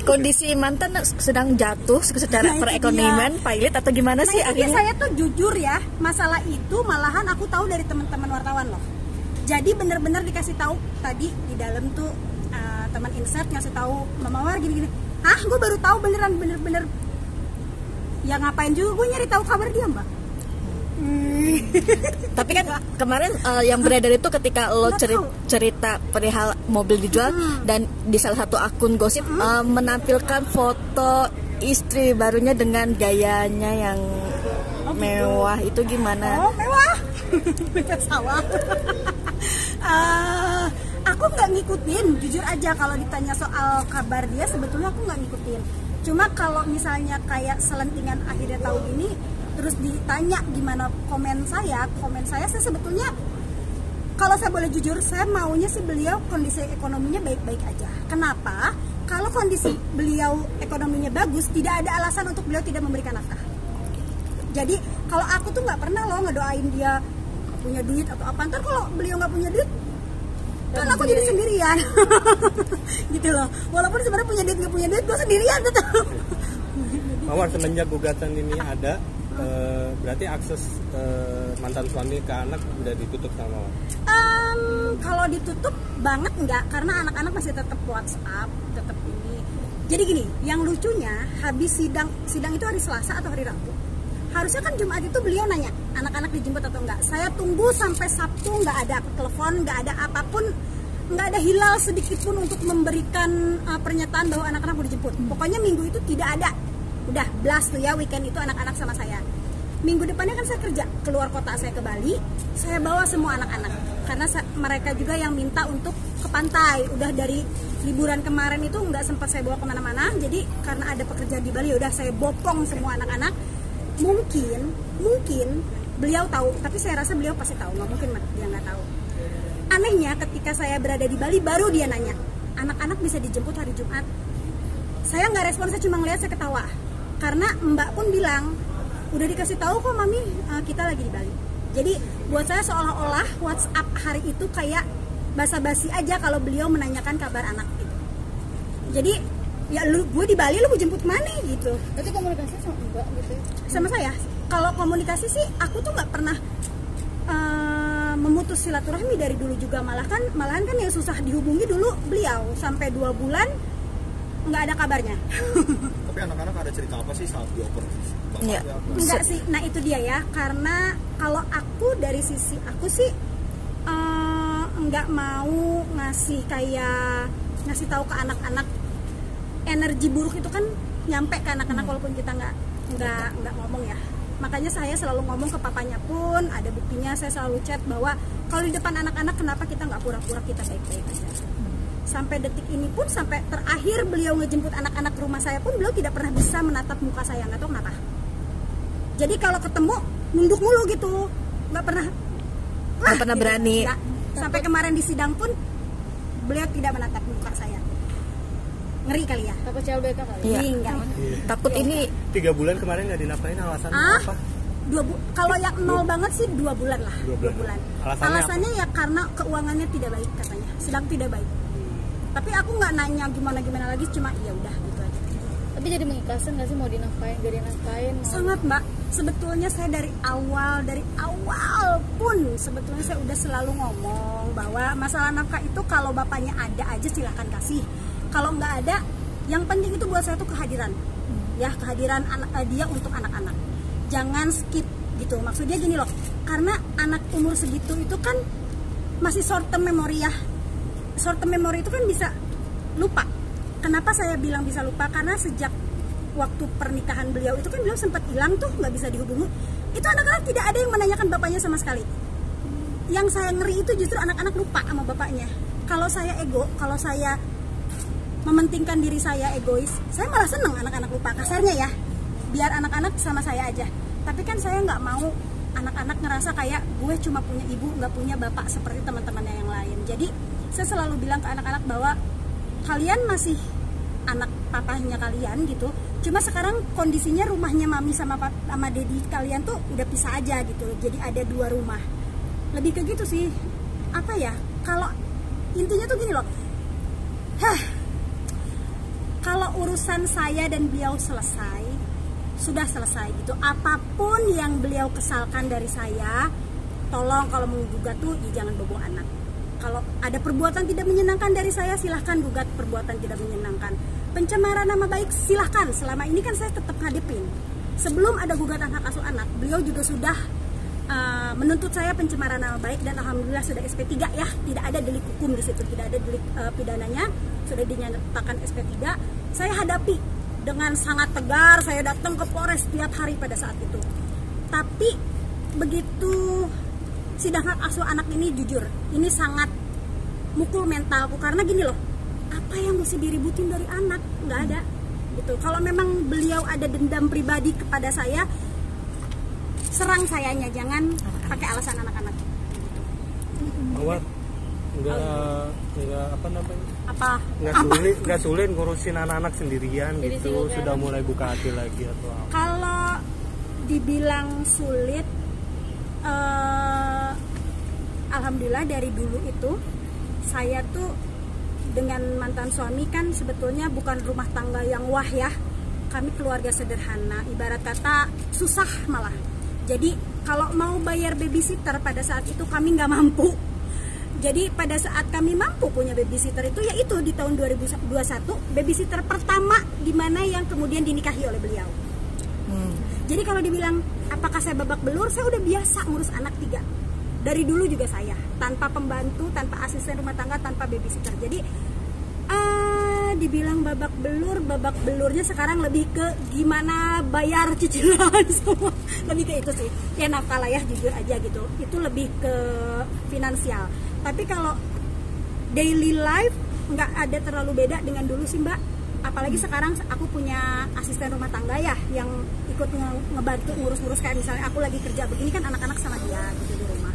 kondisi mantan sedang jatuh secara perekonomian, pilot atau gimana sih akhirnya? Saya tuh jujur ya, masalah itu malahan aku tahu dari teman-teman wartawan loh. Jadi bener-bener dikasih tahu tadi di dalam tuh teman insert ngasih tahu Mama War gini-gini. Gue baru tahu bener-bener. Ya ngapain juga gue nyari tahu kabar dia, Mbak. Tapi kan kemarin yang beredar itu ketika lo cerita perihal mobil dijual dan di salah satu akun gosip menampilkan foto istri barunya dengan gayanya yang mewah. Itu gimana? Oh, mewah. Sawah. Aku nggak ngikutin, jujur aja kalau ditanya soal kabar dia sebetulnya aku nggak ngikutin. Cuma kalau misalnya kayak selentingan akhirnya tahu ini, terus ditanya gimana komen saya sebetulnya kalau saya boleh jujur, saya maunya sih beliau kondisi ekonominya baik-baik aja. Kenapa? Kalau kondisi beliau ekonominya bagus, tidak ada alasan untuk beliau tidak memberikan nafkah. Jadi kalau aku tuh nggak pernah loh ngedoain dia punya duit atau apa. Ntar kalau beliau nggak punya duit, kan aku jadi sendirian. Gitu loh. Walaupun sebenarnya punya duit nggak punya duit, gue sendirian tetap. Mawar, semenjak gugatan ini ada, berarti akses mantan suami ke anak udah ditutup sama Mawar? Kalau ditutup banget enggak, karena anak-anak masih tetap WhatsApp, tetap ini. Jadi gini, yang lucunya habis sidang itu hari Selasa atau hari Rabu. Harusnya kan Jumat itu beliau nanya anak-anak dijemput atau enggak. Saya tunggu sampai Sabtu, nggak ada telepon, nggak ada apapun, nggak ada hilal sedikit pun untuk memberikan pernyataan bahwa anak-anak mau dijemput. Pokoknya minggu itu tidak ada. Udah blast tuh ya, weekend itu anak-anak sama saya. Minggu depannya kan saya kerja keluar kota, saya ke Bali, saya bawa semua anak-anak karena mereka juga yang minta untuk ke pantai. Udah dari liburan kemarin itu nggak sempat saya bawa kemana-mana, jadi karena ada pekerjaan di Bali udah saya bopong semua anak-anak. Mungkin beliau tahu, tapi saya rasa beliau pasti tahu, nggak mungkin dia nggak tahu. Anehnya ketika saya berada di Bali baru dia nanya anak-anak bisa dijemput hari Jumat. Saya nggak respon, saya cuma ngeliat, saya ketawa karena Mbak pun bilang udah dikasih tahu kok Mami, kita lagi di Bali. Jadi buat saya seolah-olah WhatsApp hari itu kayak basa-basi aja kalau beliau menanyakan kabar anak gitu. Jadi ya gue di Bali, lu mau jemput mana gitu. Berarti komunikasi sama Mbak gitu ya? Sama saya. Kalau komunikasi sih aku tuh nggak pernah memutus silaturahmi dari dulu juga, malahan kan yang susah dihubungi dulu beliau sampai 2 bulan nggak ada kabarnya. Tapi anak-anak ada cerita apa sih saat dioper? Ya. Enggak sih, nah itu dia ya, karena kalau aku dari sisi aku sih nggak mau ngasih tahu ke anak-anak. Energi buruk itu kan nyampe ke anak-anak walaupun kita nggak ngomong ya. Makanya saya selalu ngomong ke papanya pun, ada buktinya, saya selalu chat bahwa kalau di depan anak-anak kenapa kita nggak pura-pura kita baik-baik aja. Sampai detik ini pun, sampai terakhir beliau ngejemput anak-anak ke rumah saya pun, beliau tidak pernah bisa menatap muka saya, nggak tahu kenapa. Jadi kalau ketemu nunduk mulu gitu, nggak pernah gitu, berani. Enggak. Sampai kemarin di sidang pun beliau tidak menatap muka saya. Ngeri kali ya? Takut CLBK kali? Iya. Enggak. Takut ini 3 bulan kemarin nggak dinafkahin, alasannya apa? Kalau yang nol banget sih 2 bulan lah. 2 bulan. Alasannya ya karena keuangannya tidak baik katanya, sedang tidak baik. Tapi aku nggak nanya gimana lagi, cuma ya udah gitu aja. Tapi jadi mengikhlaskan nggak sih mau dinafkain, gak dinafkain? Sangat Mbak. Sebetulnya saya dari awal pun sebetulnya saya udah selalu ngomong bahwa masalah nafkah itu kalau bapaknya ada aja silahkan kasih. Kalau nggak ada, yang penting itu buat saya tuh kehadiran, ya kehadiran dia untuk anak-anak. Jangan skip gitu. Maksudnya gini loh, karena anak umur segitu itu kan masih short term memory ya. Short term memory itu kan bisa lupa. Kenapa saya bilang bisa lupa? Karena sejak waktu pernikahan beliau itu kan beliau sempat hilang tuh, nggak bisa dihubungi. Itu anak-anak tidak ada yang menanyakan bapaknya sama sekali. Yang saya ngeri itu justru anak-anak lupa sama bapaknya. Kalau saya ego, kalau saya mementingkan diri saya egois, saya malah seneng anak-anak lupa, kasarnya ya. Biar anak-anak sama saya aja. Tapi kan saya nggak mau anak-anak ngerasa kayak gue cuma punya ibu, nggak punya bapak seperti teman-temannya yang lain. Jadi saya selalu bilang ke anak-anak bahwa kalian masih anak papahnya kalian gitu. Cuma sekarang kondisinya rumahnya mami sama dedi kalian tuh udah pisah aja gitu. Jadi ada 2 rumah. Lebih ke gitu sih. Apa ya? Kalau intinya tuh gini loh. Kalau urusan saya dan beliau selesai, sudah selesai gitu. Apapun yang beliau kesalkan dari saya, tolong kalau mau gugat tuh ya jangan bawa anak. Kalau ada perbuatan tidak menyenangkan dari saya, silahkan gugat perbuatan tidak menyenangkan. Pencemaran nama baik silahkan, selama ini kan saya tetap ngadepin. Sebelum ada gugatan hak asuh anak, beliau juga sudah menuntut saya pencemaran nama baik, dan alhamdulillah sudah SP3 ya, tidak ada delik hukum di situ, tidak ada delik pidananya, sudah dinyatakan SP3. Saya hadapi dengan sangat tegar, saya datang ke Polres setiap hari pada saat itu. Tapi begitu sidang hak asuh anak ini, jujur ini sangat mukul mentalku, karena gini loh, apa yang mesti diributin dari anak, nggak ada gitu. Kalau memang beliau ada dendam pribadi kepada saya, serang sayanya, jangan pakai alasan anak-anak. Mawar nggak apa namanya? Apa? Nggak sulit ngurusin anak-anak sendirian gitu. Sudah mulai buka hati lagi atau apa? Kalau dibilang sulit, alhamdulillah dari dulu itu saya tuh dengan mantan suami kan sebetulnya bukan rumah tangga yang wah ya. Kami keluarga sederhana, ibarat kata susah malah. Jadi kalau mau bayar babysitter pada saat itu kami nggak mampu. Jadi pada saat kami mampu punya babysitter itu, yaitu di tahun 2021, babysitter pertama di mana yang kemudian dinikahi oleh beliau. Jadi kalau dibilang apakah saya babak belur, saya udah biasa ngurus anak 3. Dari dulu juga saya, tanpa pembantu, tanpa asisten rumah tangga, tanpa babysitter. Jadi dibilang babak belurnya sekarang lebih ke gimana bayar cicilan semua, lebih ke itu sih. Ya nafkah lah ya, jujur aja gitu. Itu lebih ke finansial. Tapi kalau daily life nggak ada terlalu beda dengan dulu sih Mbak. Apalagi sekarang aku punya asisten rumah tangga ya, yang ikut ngebantu ngurus-ngurus, kayak misalnya aku lagi kerja begini kan anak-anak sama dia gitu di rumah.